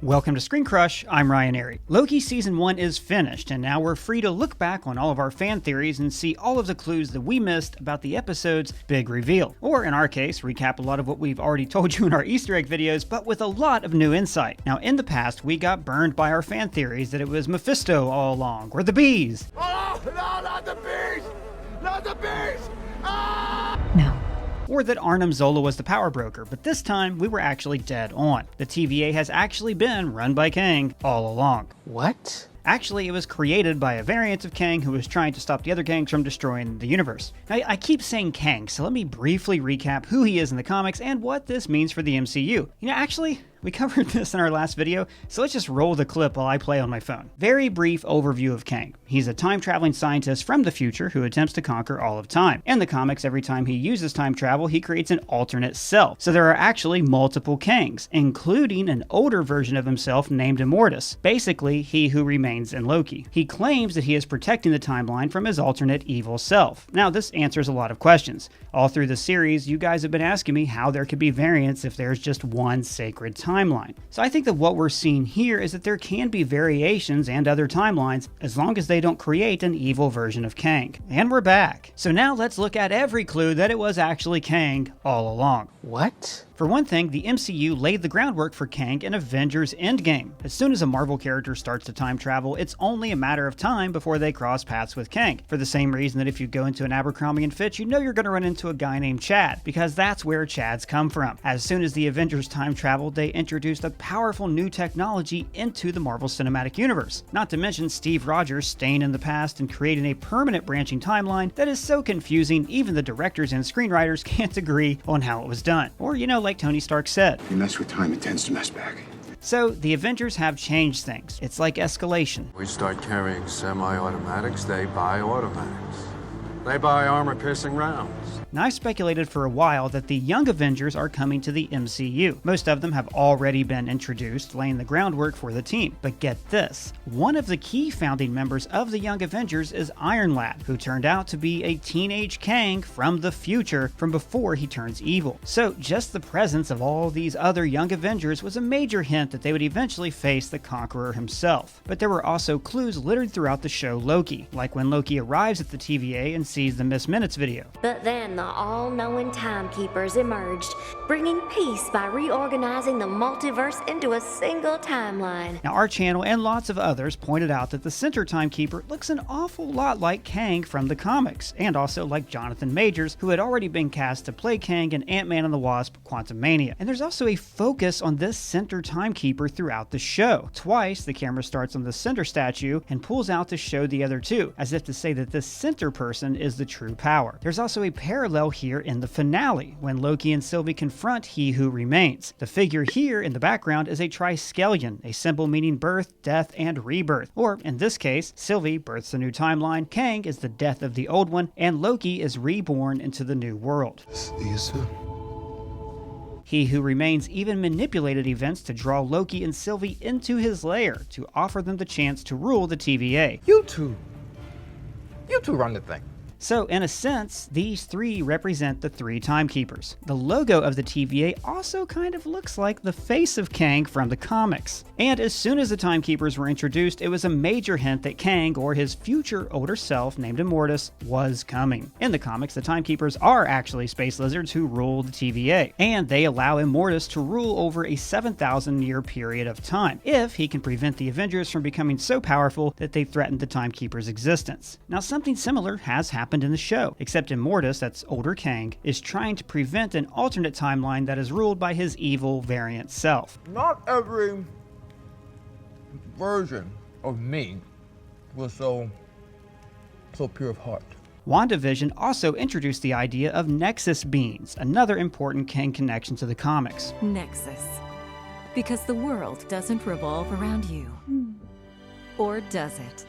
Welcome to ScreenCrush, I'm Ryan Airy. Loki Season 1 is finished, and now we're free to look back on all of our fan theories and see all of the clues that we missed about the episode's big reveal. Or, in our case, recap a lot of what we've already told you in our Easter egg videos, but with a lot of new insight. Now, in the past, we got burned by our fan theories that it was Mephisto all along, or the bees. Oh, no, not the bees! Not the bees! Ah! No. Or that Arnim Zola was the power broker, but this time we were actually dead on. The TVA has actually been run by Kang all along. What? Actually, it was created by a variant of Kang who was trying to stop the other Kangs from destroying the universe. Now, I keep saying Kang, so let me briefly recap who he is in the comics and what this means for the MCU. Actually, we covered this in our last video, so let's just roll the clip while I play on my phone. Very brief overview of Kang. He's a time-traveling scientist from the future who attempts to conquer all of time. In the comics, every time he uses time travel, he creates an alternate self. So there are actually multiple Kangs, including an older version of himself named Immortus, basically he who remains in Loki. He claims that he is protecting the timeline from his alternate evil self. Now, this answers a lot of questions. All through the series, you guys have been asking me how there could be variants if there's just one sacred timeline. So I think that what we're seeing here is that there can be variations and other timelines as long as they don't create an evil version of Kang. And we're back. So now let's look at every clue that it was actually Kang all along. What? For one thing, the MCU laid the groundwork for Kang in Avengers Endgame. As soon as a Marvel character starts to time travel, it's only a matter of time before they cross paths with Kang. For the same reason that if you go into an Abercrombie & Fitch, you know you're going to run into a guy named Chad, because that's where Chads come from. As soon as the Avengers time traveled, they introduced a powerful new technology into the Marvel Cinematic Universe. Not to mention Steve Rogers staying in the past and creating a permanent branching timeline that is so confusing even the directors and screenwriters can't agree on how it was done. Or, like Tony Stark said, You mess with time, it tends to mess back. So the Avengers have changed things. It's like escalation. We start carrying semi-automatics, they buy automatics. They buy armor-piercing rounds. Now, I've speculated for a while that the Young Avengers are coming to the MCU. Most of them have already been introduced, laying the groundwork for the team. But get this, one of the key founding members of the Young Avengers is Iron Lad, who turned out to be a teenage Kang from the future, from before he turns evil. So just the presence of all these other Young Avengers was a major hint that they would eventually face the Conqueror himself. But there were also clues littered throughout the show Loki, like when Loki arrives at the TVA and sees the Miss Minutes video. But then the all-knowing timekeepers emerged, bringing peace by reorganizing the multiverse into a single timeline. Now, our channel and lots of others pointed out that the center timekeeper looks an awful lot like Kang from the comics, and also like Jonathan Majors, who had already been cast to play Kang in Ant-Man and the Wasp: Quantumania. And there's also a focus on this center timekeeper throughout the show. Twice, the camera starts on the center statue and pulls out to show the other two, as if to say that this center person is the true power. There's also a parallel here in the finale, when Loki and Sylvie confront He Who Remains. The figure here in the background is a triskelion, a symbol meaning birth, death, and rebirth. Or, in this case, Sylvie births a new timeline, Kang is the death of the old one, and Loki is reborn into the new world. He Who Remains even manipulated events to draw Loki and Sylvie into his lair to offer them the chance to rule the TVA. You two run the thing. So, in a sense, these three represent the three timekeepers. The logo of the TVA also kind of looks like the face of Kang from the comics. And as soon as the timekeepers were introduced, it was a major hint that Kang, or his future older self named Immortus, was coming. In the comics, the timekeepers are actually space lizards who rule the TVA, and they allow Immortus to rule over a 7,000-year period of time, if he can prevent the Avengers from becoming so powerful that they threaten the timekeepers' existence. Now, something similar has happened in the show, except Immortus, that's older Kang, is trying to prevent an alternate timeline that is ruled by his evil variant self. Not every version of me was so pure of heart. WandaVision also introduced the idea of Nexus beings, another important Kang connection to the comics. Nexus. Because the world doesn't revolve around you. Or does it?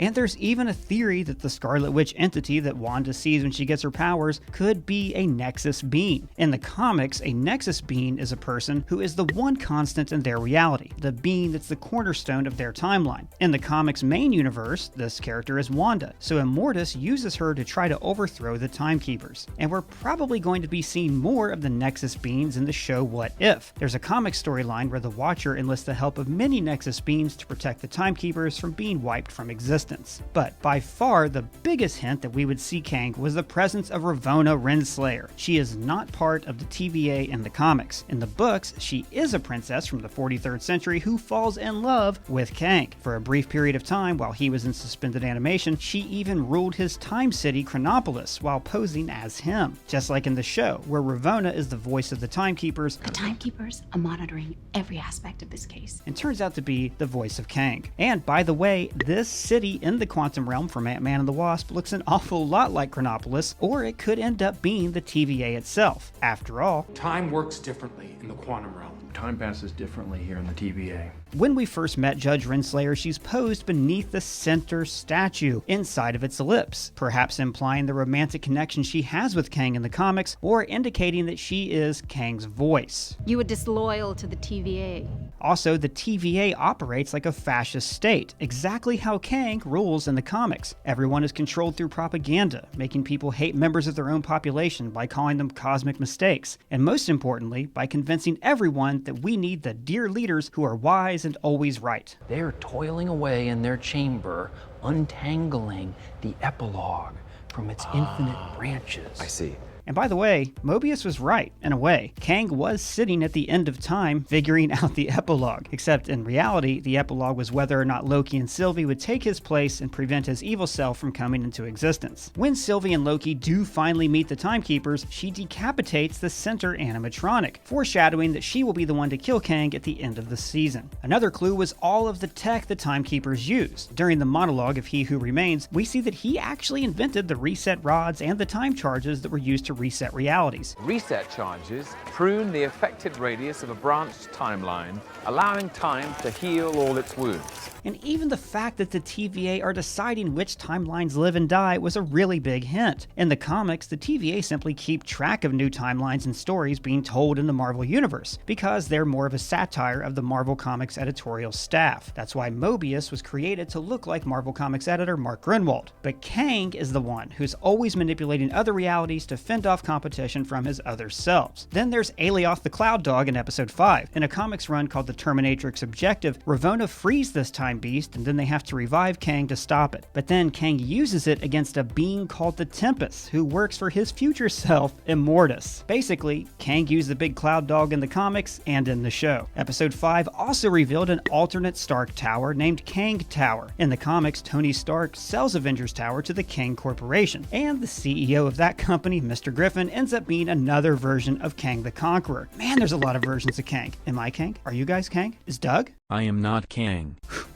And there's even a theory that the Scarlet Witch entity that Wanda sees when she gets her powers could be a Nexus being. In the comics, a Nexus being is a person who is the one constant in their reality, the being that's the cornerstone of their timeline. In the comics main universe, this character is Wanda, so Immortus uses her to try to overthrow the Timekeepers. And we're probably going to be seeing more of the Nexus beings in the show What If. There's a comic storyline where the Watcher enlists the help of many Nexus beings to protect the Timekeepers from being wiped from existence. But by far the biggest hint that we would see Kang was the presence of Ravonna Renslayer. She is not part of the TVA in the comics. In the books, she is a princess from the 43rd century who falls in love with Kang. For a brief period of time while he was in suspended animation, she even ruled his time city Chronopolis while posing as him. Just like in the show, where Ravonna is the voice of the Timekeepers. The Timekeepers are monitoring every aspect of this case. And turns out to be the voice of Kang. And by the way, this city in the quantum realm from Ant-Man and the Wasp looks an awful lot like Chronopolis, or it could end up being the TVA itself. After all, time works differently in the quantum realm. Time passes differently here in the TVA. When we first met Judge Renslayer, she's posed beneath the center statue inside of its ellipse, perhaps implying the romantic connection she has with Kang in the comics, or indicating that she is Kang's voice. You were disloyal to the TVA. Also, the TVA operates like a fascist state, exactly how Kang rules in the comics. Everyone is controlled through propaganda, making people hate members of their own population by calling them cosmic mistakes, and most importantly, by convincing everyone that we need the dear leaders who are wise and always right. They are toiling away in their chamber, untangling the epilogue from its infinite branches. I see. And by the way, Mobius was right, in a way. Kang was sitting at the end of time figuring out the epilogue, except in reality, the epilogue was whether or not Loki and Sylvie would take his place and prevent his evil self from coming into existence. When Sylvie and Loki do finally meet the Timekeepers, she decapitates the center animatronic, foreshadowing that she will be the one to kill Kang at the end of the season. Another clue was all of the tech the Timekeepers used. During the monologue of He Who Remains, we see that he actually invented the reset rods and the time charges that were used to reset realities. Reset charges prune the affected radius of a branched timeline, allowing time to heal all its wounds. And even the fact that the TVA are deciding which timelines live and die was a really big hint. In the comics, the TVA simply keep track of new timelines and stories being told in the Marvel Universe, because they're more of a satire of the Marvel Comics editorial staff. That's why Mobius was created to look like Marvel Comics editor Mark Gruenwald. But Kang is the one who's always manipulating other realities to fend off competition from his other selves. Then there's Alioth the Cloud Dog in episode 5. In a comics run called The Terminatrix Objective, Ravonna frees this time beast, and then they have to revive Kang to stop it. But then Kang uses it against a being called the Tempest, who works for his future self, Immortus. Basically, Kang used the big cloud dog in the comics and in the show. Episode 5 also revealed an alternate Stark Tower named Kang Tower. In the comics, Tony Stark sells Avengers Tower to the Kang Corporation, and the CEO of that company, Mr. Griffin, ends up being another version of Kang the Conqueror. Man, there's a lot of versions of Kang. Am I Kang? Are you guys Kang? Is Doug? I am not Kang.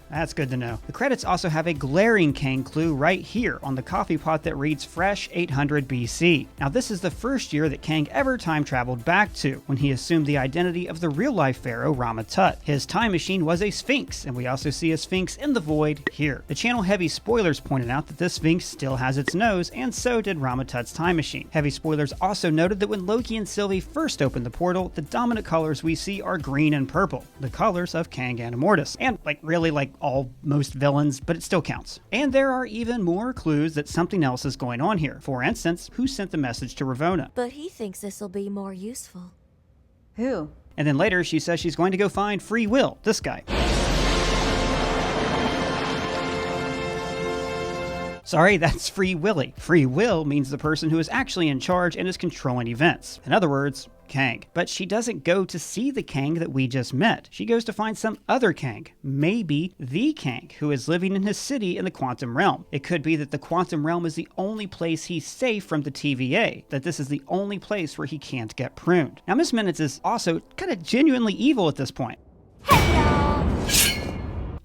That's good to know. The credits also have a glaring Kang clue right here on the coffee pot that reads Fresh 800 BC. Now this is the first year that Kang ever time traveled back to, when he assumed the identity of the real-life pharaoh Rama-Tut. His time machine was a Sphinx, and we also see a Sphinx in the void here. The channel Heavy Spoilers pointed out that this Sphinx still has its nose, and so did Rama-Tut's time machine. Heavy Spoilers also noted that when Loki and Sylvie first opened the portal, the dominant colors we see are green and purple, the colors of Kang and Immortus, and really most villains, but it still counts. And there are even more clues that something else is going on here. For instance, who sent the message to Ravonna? But he thinks this'll be more useful. Who? And then later she says she's going to go find Free Will, this guy. Sorry, that's Free Willy. Free Will means the person who is actually in charge and is controlling events. In other words, Kang. But she doesn't go to see the Kang that we just met. She goes to find some other Kang, maybe the Kang, who is living in his city in the quantum realm. It could be that the quantum realm is the only place he's safe from the TVA, that this is the only place where he can't get pruned. Now Miss Minutes is also kind of genuinely evil at this point. Hey y'all!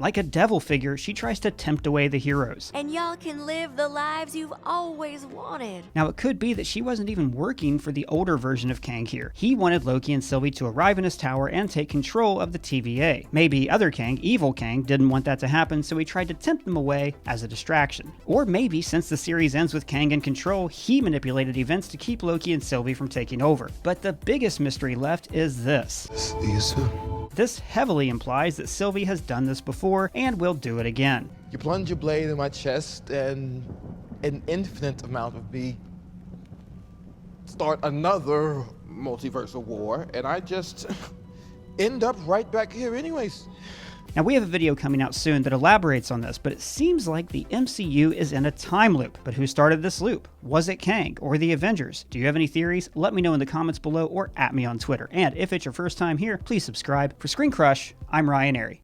Like a devil figure, she tries to tempt away the heroes. And y'all can live the lives you've always wanted. Now, it could be that she wasn't even working for the older version of Kang here. He wanted Loki and Sylvie to arrive in his tower and take control of the TVA. Maybe other Kang, evil Kang, didn't want that to happen, so he tried to tempt them away as a distraction. Or maybe, since the series ends with Kang in control, he manipulated events to keep Loki and Sylvie from taking over. But the biggest mystery left is this. See you soon. This heavily implies that Sylvie has done this before and will do it again. You plunge your blade in my chest, and an infinite amount of me start another multiversal war, and I just end up right back here anyways. Now, we have a video coming out soon that elaborates on this, but it seems like the MCU is in a time loop. But who started this loop? Was it Kang or the Avengers? Do you have any theories? Let me know in the comments below or at me on Twitter. And if it's your first time here, please subscribe. For ScreenCrush, I'm Ryan Airy.